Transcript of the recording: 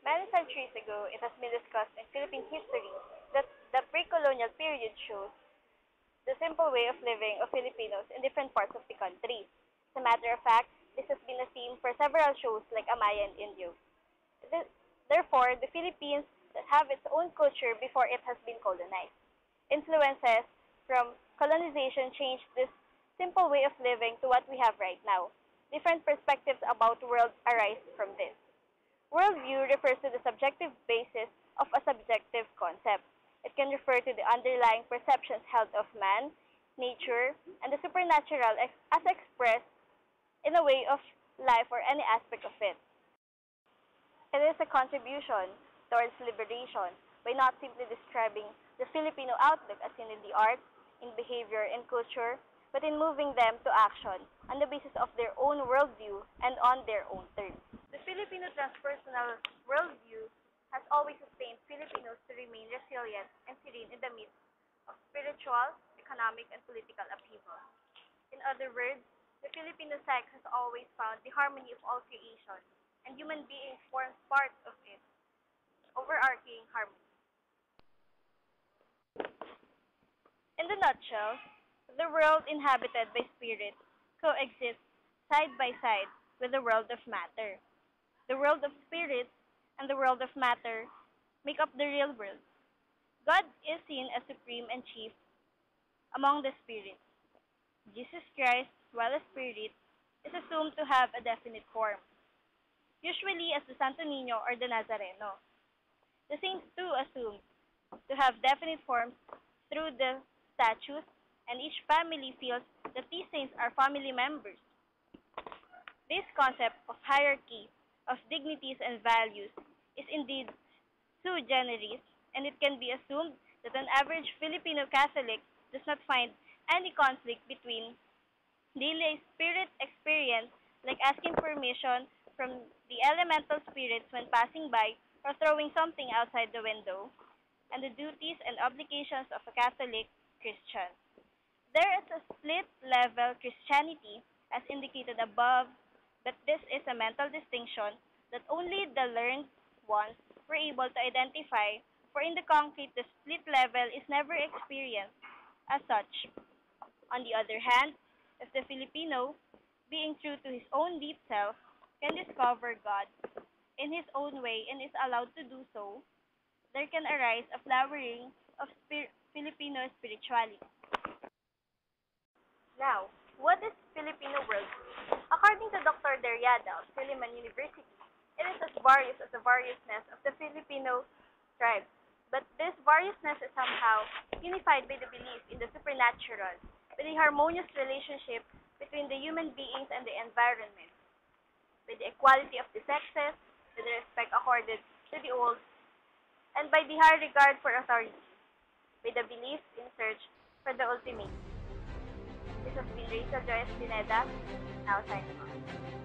Many centuries ago, it has been discussed in Philippine history that the pre-colonial period shows the simple way of living of Filipinos in different parts of the country. As a matter of fact, this has been a theme for several shows like Amaya and Indio. Therefore, the Philippines have its own culture before it has been colonized. Influences from colonization changed this simple way of living to what we have right now. Different perspectives about the world arise from this. Worldview refers to the subjective basis of a subjective concept. It can refer to the underlying perceptions held of man, nature, and the supernatural as expressed in a way of life or any aspect of it. It is a contribution towards liberation by not simply describing the Filipino outlook as seen in the arts, in behavior, in culture, but in moving them to action on the basis of their own worldview and on their own terms. The Filipino transpersonal worldview has always sustained Filipinos to remain resilient and serene in the midst of spiritual, economic, and political upheaval. In other words, the Filipino psyche has always found the harmony of all creation, and human beings form part of it, overarching harmony. In the nutshell, the world inhabited by spirits coexists side by side with the world of matter. The world of spirits and the world of matter make up the real world. God is seen as supreme and chief among the spirits. Jesus Christ, while a spirit, is assumed to have a definite form, usually as the Santo Niño or the Nazareno. The saints too assume to have definite forms through the statues, and each family feels that these saints are family members. This concept of hierarchy, of dignities and values, is indeed sui generis, and it can be assumed that an average Filipino Catholic does not find any conflict between daily spirit experience, like asking permission from the elemental spirits when passing by or throwing something outside the window, and the duties and obligations of a Catholic Christian. There is a split-level Christianity, as indicated above, but this is a mental distinction that only the learned ones were able to identify, for in the concrete, the split level is never experienced as such. On the other hand, if the Filipino, being true to his own deep self, can discover God in his own way and is allowed to do so, there can arise a flowering of Filipino spirituality. Now, what is Filipino worldview? According to Dr. Derriada of Silliman University, it is as various as the variousness of the Filipino tribes, but this variousness is somehow unified by the belief in the supernatural, by the harmonious relationship between the human beings and the environment, by the equality of the sexes, by the respect accorded to the old, and by the high regard for authority, by the belief in search for the ultimate. This has been Rachel Joyce Pineda, now signing off.